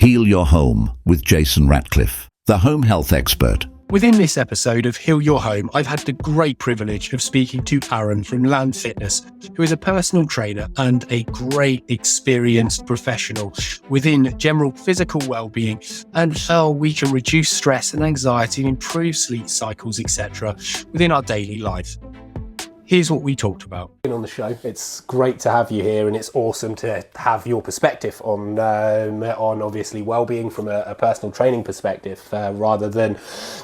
Heal Your Home with Jason Ratcliffe, the home health expert. Within this episode of Heal Your Home, I've had the great privilege of speaking to Aaron from LANfitness, who is a personal trainer and a great experienced professional within general physical well-being and how we can reduce stress and anxiety and improve sleep cycles, etc. within our daily life. Here's what we talked about. On the show, it's great to have you here, and it's awesome to have your perspective on obviously well-being from a personal training perspective, rather than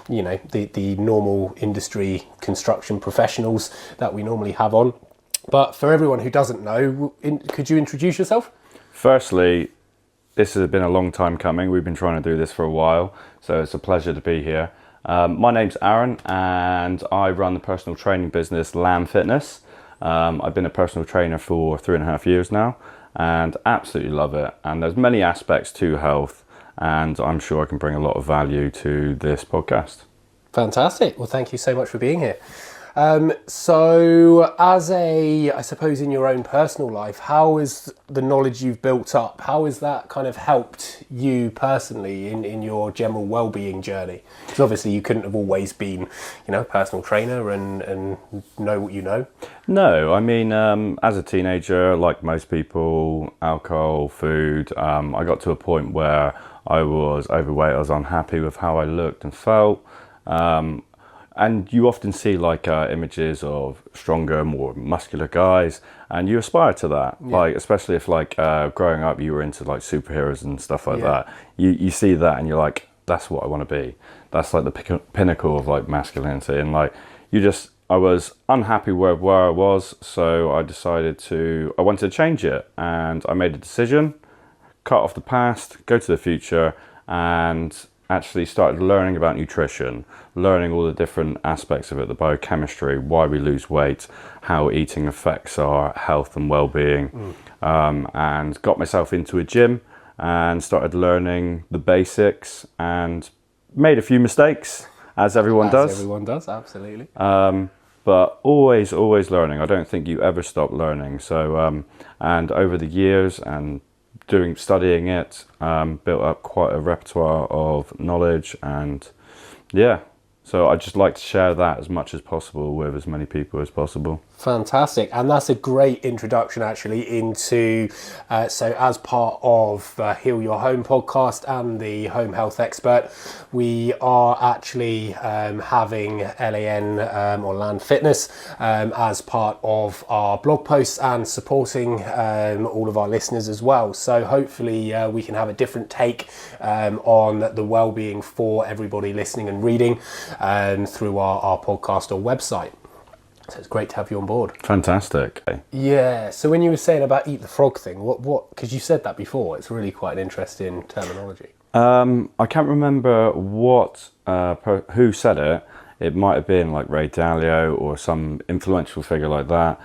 the normal industry construction professionals that we normally have on. But for everyone who doesn't know, could you introduce yourself? Firstly, this has been a long time coming. We've been trying to do this for a while, so it's a pleasure to be here. My name's Aaron, and I run the personal training business LANfitness. I've been a personal trainer for 3.5 years now and absolutely love it. And there's many aspects to health, and I'm sure I can bring a lot of value to this podcast. Fantastic. Well, thank you so much for being here. So I suppose in your own personal life, how is the knowledge you've built up, how has that kind of helped you personally in your general well-being journey? Because obviously you couldn't have always been, a personal trainer and know what you know. No, I mean, as a teenager, like most people, alcohol, food, I got to a point where I was overweight, I was unhappy with how I looked and felt. And you often see images of stronger, more muscular guys, and you aspire to that. Yeah. Like, especially if growing up you were into superheroes and stuff like that. You see that and you're like, that's what I want to be. That's like the pinnacle of masculinity. And I was unhappy where I was, so I wanted to change it, and I made a decision, cut off the past, go to the future, and actually started learning about nutrition, learning all the different aspects of it, the biochemistry, why we lose weight, how eating affects our health and well-being, and got myself into a gym and started learning the basics and made a few mistakes, as everyone does. As everyone does, absolutely. But always learning. I don't think you ever stop learning. So, and over the years and studying it, built up quite a repertoire of knowledge, and so I'd just like to share that as much as possible with as many people as possible. Fantastic. And that's a great introduction actually into, so as part of Heal Your Home podcast and the Home Health Expert, we are actually having LAN or LANfitness as part of our blog posts and supporting all of our listeners as well. So hopefully we can have a different take on the well-being for everybody listening and reading through our podcast or website. So it's great to have you on board. Fantastic. Yeah. So when you were saying about eat the frog thing, what? Because you said that before. It's really quite an interesting terminology. I can't remember who said it. It might have been Ray Dalio or some influential figure like that.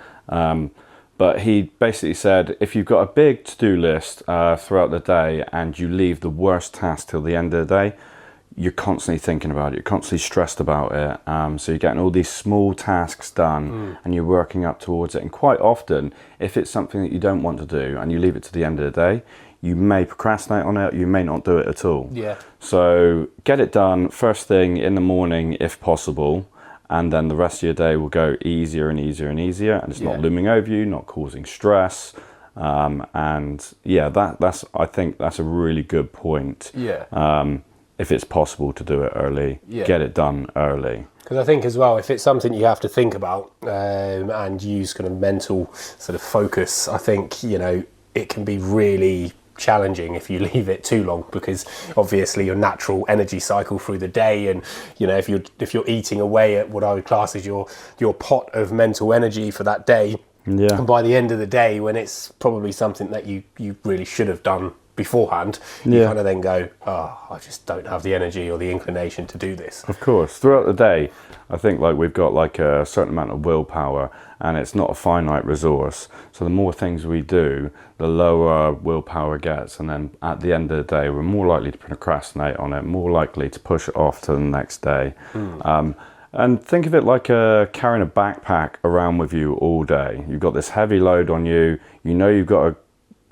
But he basically said, if you've got a big to-do list throughout the day and you leave the worst task till the end of the day, you're constantly thinking about it, you're constantly stressed about it. So you're getting all these small tasks done and you're working up towards it. And quite often, if it's something that you don't want to do and you leave it to the end of the day, you may procrastinate on it, you may not do it at all. Yeah. So get it done first thing in the morning if possible, and then the rest of your day will go easier and easier and easier, and it's not looming over you, not causing stress. I think that's a really good point. Yeah. If it's possible to do it early, get it done early. Because I think as well, if it's something you have to think about and use kind of mental sort of focus, I think, it can be really challenging if you leave it too long, because obviously your natural energy cycle through the day, and if you're eating away at what I would class as your pot of mental energy for that day, and by the end of the day, when it's probably something that you really should have done beforehand, you kind of then go, I just don't have the energy or the inclination to do this. Of course, throughout the day, I think we've got a certain amount of willpower, and it's not a finite resource. So the more things we do, the lower our willpower gets, and then at the end of the day, we're more likely to procrastinate on it, more likely to push it off to the next day. And think of it like carrying a backpack around with you all day. You've got this heavy load on you, you've got to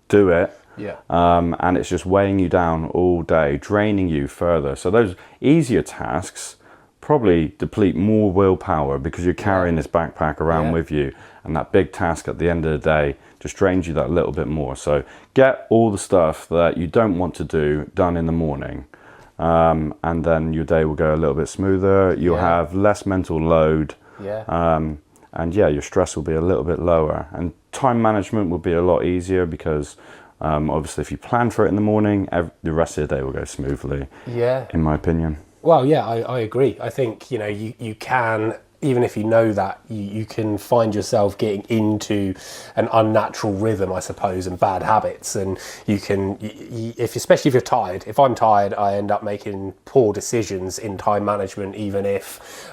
do it, Yeah. And it's just weighing you down all day, draining you further. So those easier tasks probably deplete more willpower because you're carrying this backpack around with you, and that big task at the end of the day just drains you that little bit more. So get all the stuff that you don't want to do done in the morning, and then your day will go a little bit smoother. You'll have less mental load, and your stress will be a little bit lower, and time management will be a lot easier because obviously if you plan for it in the morning, the rest of the day will go smoothly, in my opinion. Well, yeah, I agree. I think, you can, even if you know that, you can find yourself getting into an unnatural rhythm, I suppose, and bad habits. And you can, especially if you're tired. If I'm tired, I end up making poor decisions in time management, even if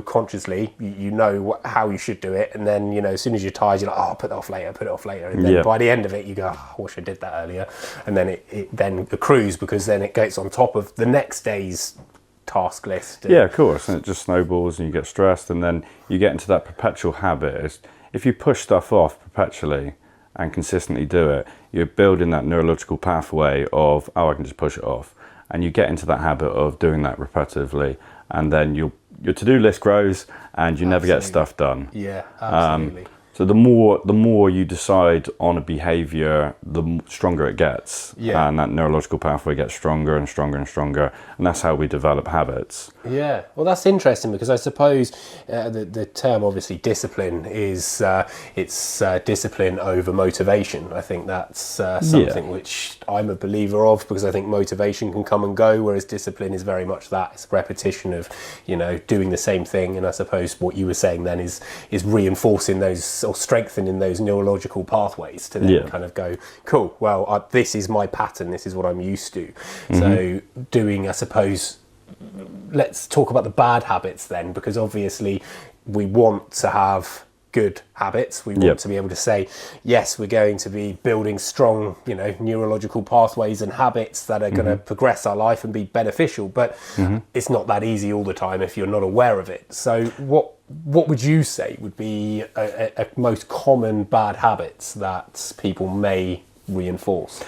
consciously, you know how you should do it. And then, as soon as you're tired, you're like, oh, put it off later. And then by the end of it, you go, oh, I wish I did that earlier. And then it then accrues, because then it gets on top of the next day's task list. Yeah, of course, and it just snowballs and you get stressed, and then you get into that perpetual habit. If you push stuff off perpetually and consistently do it, you're building that neurological pathway of, I can just push it off, and you get into that habit of doing that repetitively, and then your to-do list grows and you never get stuff done. Yeah, absolutely. So the more you decide on a behavior, the stronger it gets, and that neurological pathway gets stronger and stronger and stronger, and that's how we develop habits. Yeah, well, that's interesting, because I suppose the term, obviously, discipline is discipline over motivation. I think that's something which I'm a believer of, because I think motivation can come and go, whereas discipline is very much that. It's a repetition of doing the same thing, and I suppose what you were saying then is reinforcing those, or strengthening those neurological pathways to then kind of go, cool, well, this is my pattern, this is what I'm used to. So doing, I suppose, let's talk about the bad habits then, because obviously we want to have good habits. We want to be able to say, yes, we're going to be building strong, neurological pathways and habits that are going to progress our life and be beneficial, but it's not that easy all the time if you're not aware of it. So what would you say would be a most common bad habits that people may reinforce?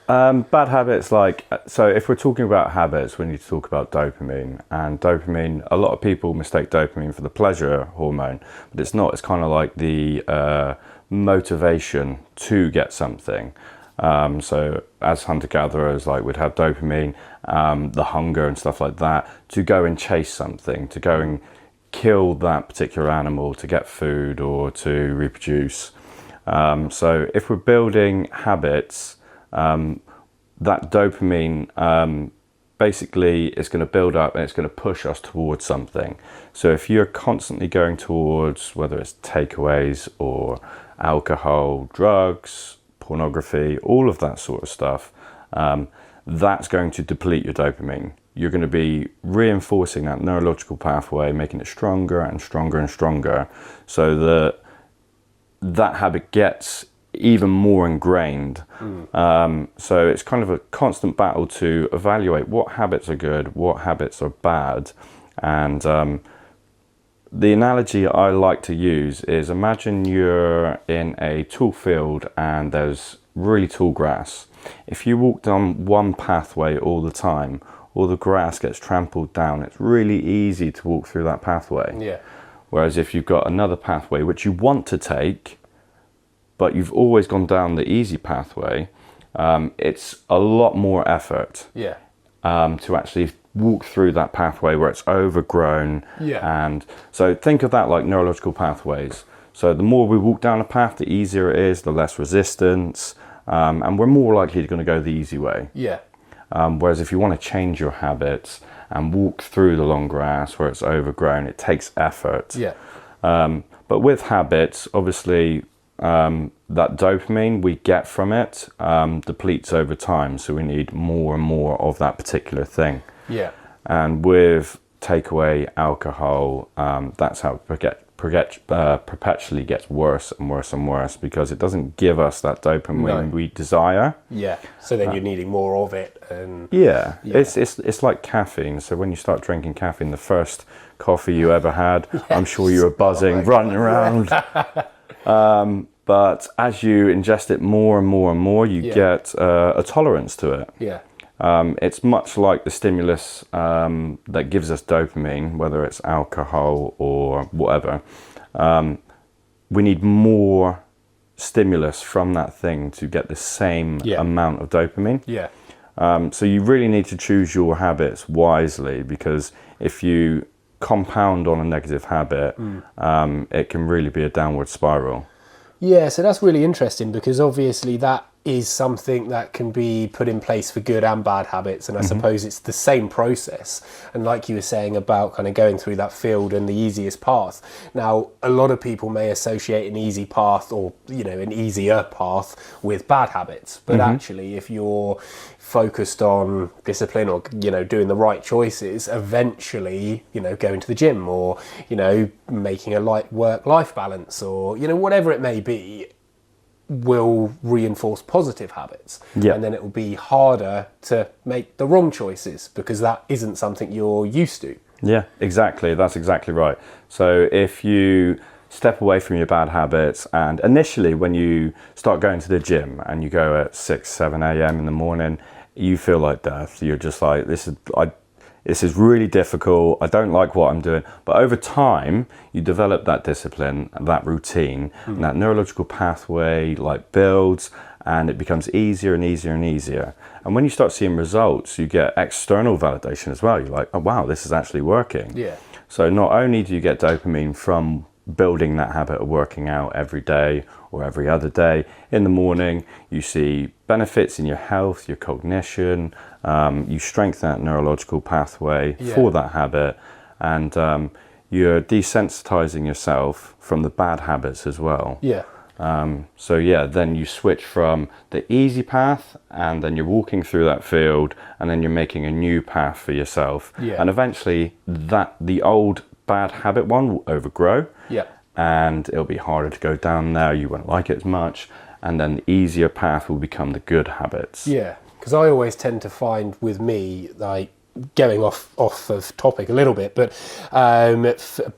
Bad habits, so if we're talking about habits, we need to talk about dopamine. And dopamine, a lot of people mistake dopamine for the pleasure hormone, but it's not. It's kind of like the motivation to get something. So as hunter-gatherers, we'd have dopamine, the hunger and stuff like that, to go and chase something, to go and kill that particular animal, to get food or to reproduce. So if we're building habits, that dopamine basically is going to build up and it's going to push us towards something. So if you're constantly going towards, whether it's takeaways or alcohol, drugs, pornography, all of that sort of stuff, that's going to deplete your dopamine. You're going to be reinforcing that neurological pathway, making it stronger and stronger and stronger, so that habit gets even more ingrained. So it's kind of a constant battle to evaluate what habits are good, what habits are bad. And the analogy I like to use is, imagine you're in a tall field and there's really tall grass. If you walk down one pathway all the time, all the grass gets trampled down. It's really easy to walk through that pathway. Yeah. Whereas if you've got another pathway which you want to take, but you've always gone down the easy pathway, it's a lot more effort to actually walk through that pathway where it's overgrown. And so think of that like neurological pathways. So the more we walk down a path, the easier it is, the less resistance, and we're more likely to go the easy way. Whereas if you want to change your habits and walk through the long grass where it's overgrown, it takes effort. But with habits, obviously, that dopamine we get from it depletes over time, so we need more and more of that particular thing. And with takeaway, alcohol, that's how it perpetually gets worse and worse and worse, because it doesn't give us that dopamine we desire. So then you're needing more of it. And it's like caffeine. So when you start drinking caffeine, the first coffee you ever had, I'm sure you were buzzing, running around. But as you ingest it more and more and more, you get a tolerance to it. Yeah. It's much like the stimulus that gives us dopamine, whether it's alcohol or whatever. We need more stimulus from that thing to get the same amount of dopamine. Yeah. So you really need to choose your habits wisely, because if you compound on a negative habit, it can really be a downward spiral. Yeah, so that's really interesting, because obviously that is something that can be put in place for good and bad habits, and I suppose it's the same process. And like you were saying about kind of going through that field and the easiest path, now a lot of people may associate an easy path, or an easier path, with bad habits, but actually if you're focused on discipline, or doing the right choices, eventually going to the gym, or making a light work-life balance, or whatever it may be, will reinforce positive habits. And then it will be harder to make the wrong choices, because that isn't something you're used to. Yeah, exactly. That's exactly right. So if you step away from your bad habits, and initially when you start going to the gym and you go at 6, 7 a.m. in the morning, you feel like death. You're just like, this is really difficult. I don't like what I'm doing. But over time, you develop that discipline and that routine, and that neurological pathway builds, and it becomes easier and easier and easier. And when you start seeing results, you get external validation as well. You're like, oh wow, this is actually working. Yeah. So not only do you get dopamine from building that habit of working out every day or every other day, in the morning you see benefits in your health, your cognition, you strengthen that neurological pathway for that habit, and you're desensitizing yourself from the bad habits as well. Then you switch from the easy path, and then you're walking through that field, and then you're making a new path for yourself, and eventually the old bad habit one will overgrow, and it'll be harder to go down there. You won't like it as much, and then the easier path will become the good habits. Because I always tend to find with me, going off of topic a little bit, but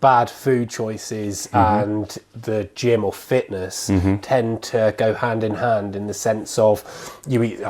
bad food choices and the gym or fitness tend to go hand in hand, in the sense of you eat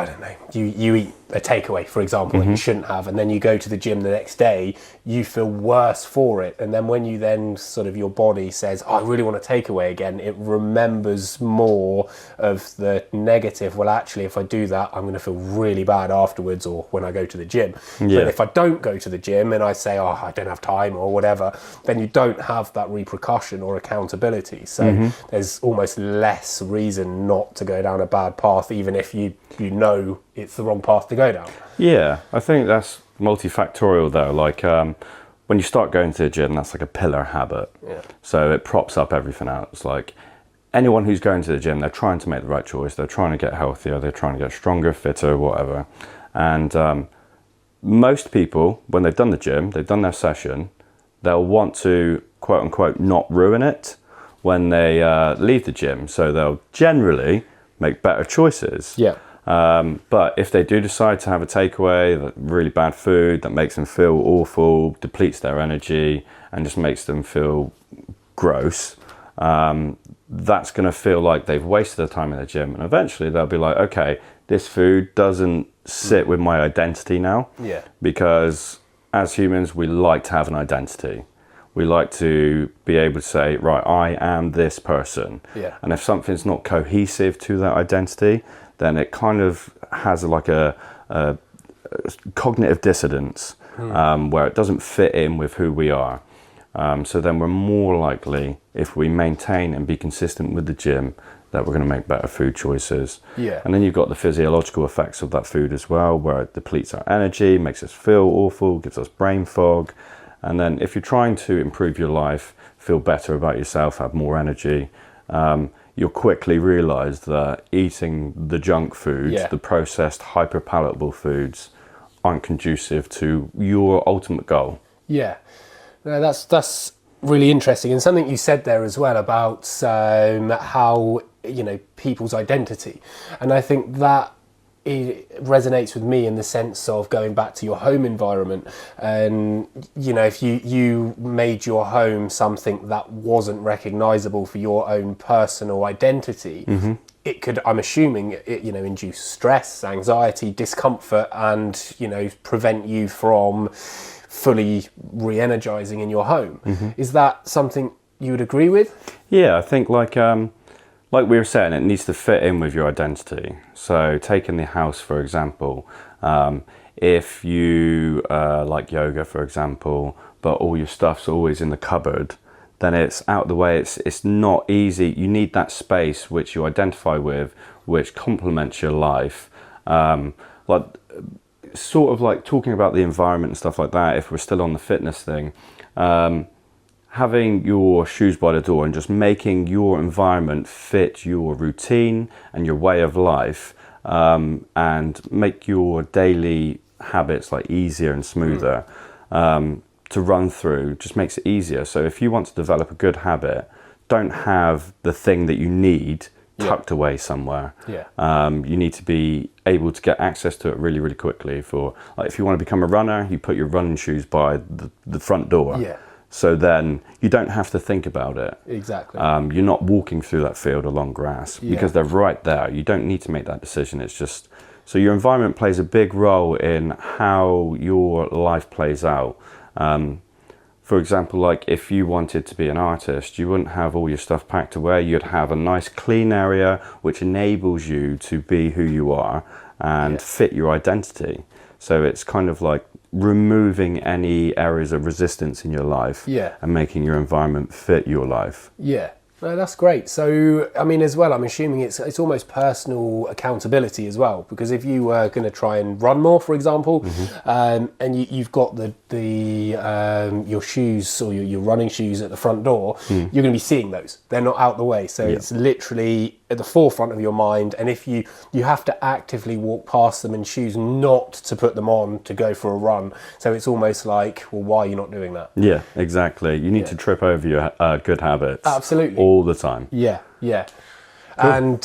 a takeaway, for example, and you shouldn't have, and then you go to the gym the next day, you feel worse for it, and then when you then sort of, your body says, I really want a takeaway again, it remembers more of the negative. Well, actually, if I do that, I'm going to feel really bad afterwards, or when I go to the gym. But if I don't go to the gym and I say, I don't have time or whatever, then you don't have that repercussion or accountability. So there's almost less reason not to go down a bad path, even if you know it's the wrong path to go down. Yeah, I think that's multifactorial though. When you start going to the gym, that's like a pillar habit. So it props up everything else. Like anyone who's going to the gym, they're trying to make the right choice. They're trying to get healthier. They're trying to get stronger, fitter, whatever. And most people, when they've done the gym, they've done their session, they'll want to, quote unquote, not ruin it when they leave the gym. So they'll generally make better choices. But if they do decide to have a takeaway, that really bad food that makes them feel awful, depletes their energy, and just makes them feel gross, that's going to feel like they've wasted their time in the gym. And eventually they'll be like, okay, this food doesn't sit with my identity now. Because as humans, we like to have an identity. We like to be able to say, right, I am this person. And if something's not cohesive to that identity, then it kind of has like a cognitive dissonance, where it doesn't fit in with who we are. So then we're more likely, if we maintain and be consistent with the gym, that we're going to make better food choices. And then you've got the physiological effects of that food as well, where it depletes our energy, makes us feel awful, gives us brain fog. And then if you're trying to improve your life, feel better about yourself, have more energy, you'll quickly realize that eating the junk foods, the processed, hyper-palatable foods, aren't conducive to your ultimate goal. No, that's really interesting, and something you said there as well about how people's identity, and I think that it resonates with me in the sense of going back to your home environment. And, you know, if you made your home something that wasn't recognizable for your own personal identity, it could, I'm assuming, it, you know, induce stress, anxiety, discomfort, and, you know, prevent you from fully re-energizing in your home. Is that something you would agree with? Yeah, I think like we were saying, it needs to fit in with your identity. So taking the house, for example, if you like yoga, for example, but all your stuff's always in the cupboard, then it's out of the way. It's not easy. You need that space which you identify with, which complements your life. Like sort of like talking about the environment and stuff like that, if we're still on the fitness thing, having your shoes by the door and just making your environment fit your routine and your way of life, and make your daily habits like easier and smoother to run through, just makes it easier. So if you want to develop a good habit, don't have the thing that you need tucked away somewhere. You need to be able to get access to it really, really quickly. For like, if you want to become a runner, you put your running shoes by the front door. So then you don't have to think about it. Exactly. You're not walking through that field along grass because they're right there. You don't need to make that decision. It's just, so your environment plays a big role in how your life plays out. For example, like if you wanted to be an artist, you wouldn't have all your stuff packed away. You'd have a nice clean area which enables you to be who you are and fit your identity. So it's kind of like removing any areas of resistance in your life and making your environment fit your life. No, that's great. So, I mean, as well, I'm assuming it's almost personal accountability as well, because if you were going to try and run more, for example, and you've got your shoes or your running shoes at the front door, you're going to be seeing those. They're not out the way. So it's literally at the forefront of your mind. And if you have to actively walk past them and choose not to put them on to go for a run. So it's almost like, well, why are you not doing that? Yeah, exactly. You need to trip over your good habits. Absolutely. All the time. Cool. And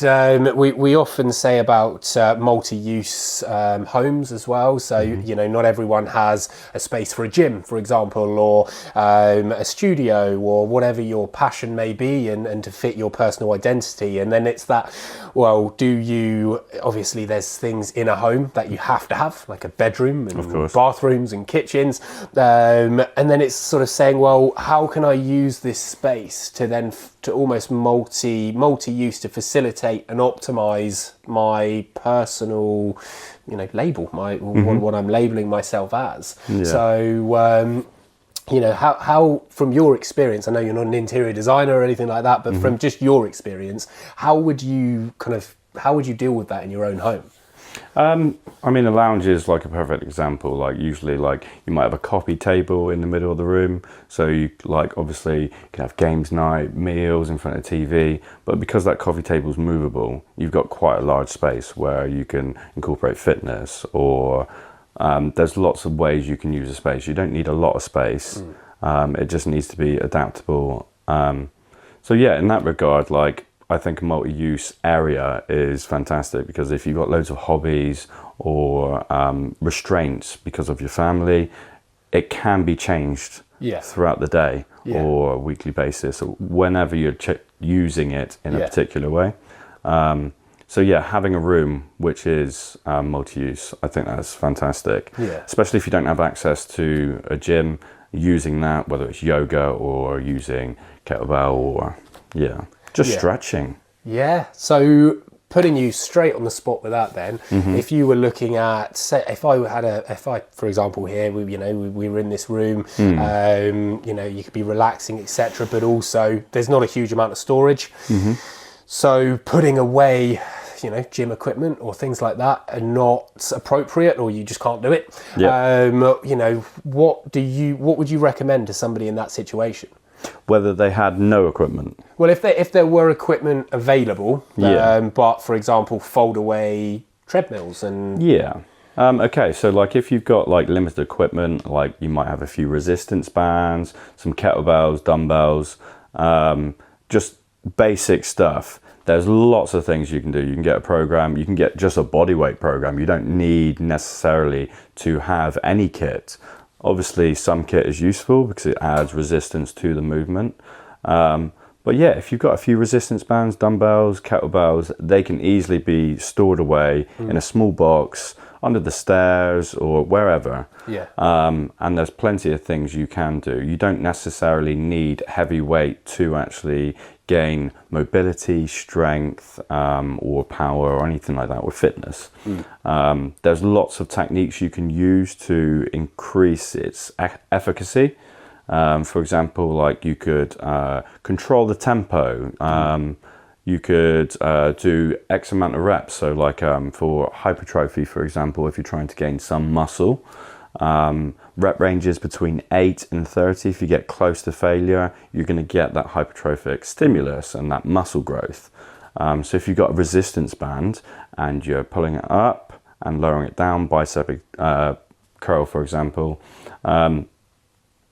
we often say about multi-use homes as well. So, you know, not everyone has a space for a gym, for example, or a studio or whatever your passion may be, and to fit your personal identity. And then it's that, well, obviously there's things in a home that you have to have, like a bedroom and bathrooms and kitchens. And then it's sort of saying, well, how can I use this space to then to almost multi-use to facilitate and optimize my personal, you know, label, what I'm labeling myself as. So, you know, how from your experience, I know you're not an interior designer or anything like that, but from just your experience, how would you deal with that in your own home? I mean, a lounge is like a perfect example. Like usually, like you might have a coffee table in the middle of the room, so you like obviously you can have games night, meals in front of TV. But because that coffee table is movable, you've got quite a large space where you can incorporate fitness, or there's lots of ways you can use a space. You don't need a lot of space. It just needs to be adaptable. So yeah, in that regard, like, I think a multi-use area is fantastic, because if you've got loads of hobbies or restraints because of your family, it can be changed throughout the day or a weekly basis, or whenever you're using it in a particular way. So yeah, having a room which is multi-use, I think that's fantastic. Especially if you don't have access to a gym, using that, whether it's yoga or using kettlebell or just stretching. So putting you straight on the spot with that then, if you were looking at, say, if I, for example, here, we were in this room, you know, you could be relaxing, etc., but also there's not a huge amount of storage. So putting away, you know, gym equipment or things like that are not appropriate, or you just can't do it. You know, what would you recommend to somebody in that situation? Whether they had no equipment. Well, if there were equipment available, but for example, fold away treadmills and okay, so like if you've got like limited equipment, like you might have a few resistance bands, some kettlebells, dumbbells, just basic stuff, There's lots of things you can do. You can get a program, you can get just a bodyweight program. You don't need necessarily to have any kit. Obviously, some kit is useful because it adds resistance to the movement. But yeah, if you've got a few resistance bands, dumbbells, kettlebells, they can easily be stored away in a small box under the stairs or wherever. Yeah. And there's plenty of things you can do. You don't necessarily need heavy weight to actually gain mobility, strength, or power or anything like that with fitness. There's lots of techniques you can use to increase its efficacy. For example, like you could control the tempo. You could do X amount of reps. So like for hypertrophy, for example, if you're trying to gain some muscle, rep ranges between 8 and 30. If you get close to failure, you're going to get that hypertrophic stimulus and that muscle growth. So if you've got a resistance band and you're pulling it up and lowering it down, bicep curl, for example,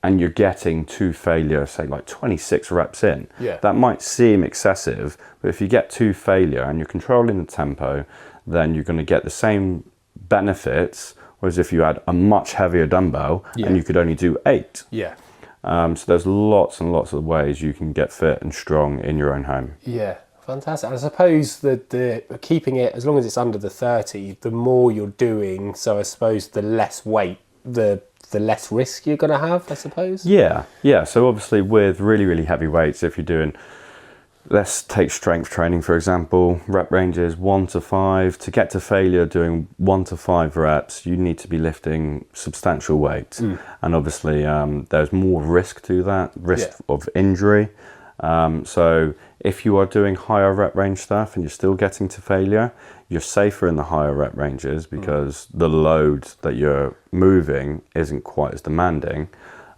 and you're getting to failure, say like 26 reps in, that might seem excessive, but if you get to failure and you're controlling the tempo, then you're going to get the same benefits, whereas if you had a much heavier dumbbell and you could only do 8. So there's lots and lots of ways you can get fit and strong in your own home. Yeah, fantastic. I suppose that the keeping it, as long as it's under the 30, the more you're doing, so I suppose the less weight, the less risk you're going to have, I suppose. Yeah. So obviously with really, really heavy weights, if you're doing, let's take strength training, for example, rep ranges 1 to 5. To get to failure doing 1 to 5 reps, you need to be lifting substantial weight. And obviously there's more risk to that, risk of injury. So if you are doing higher rep range stuff and you're still getting to failure, you're safer in the higher rep ranges because the load that you're moving isn't quite as demanding,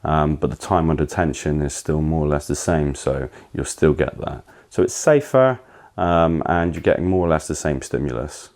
but the time under tension is still more or less the same, so you'll still get that. So it's safer, and you're getting more or less the same stimulus.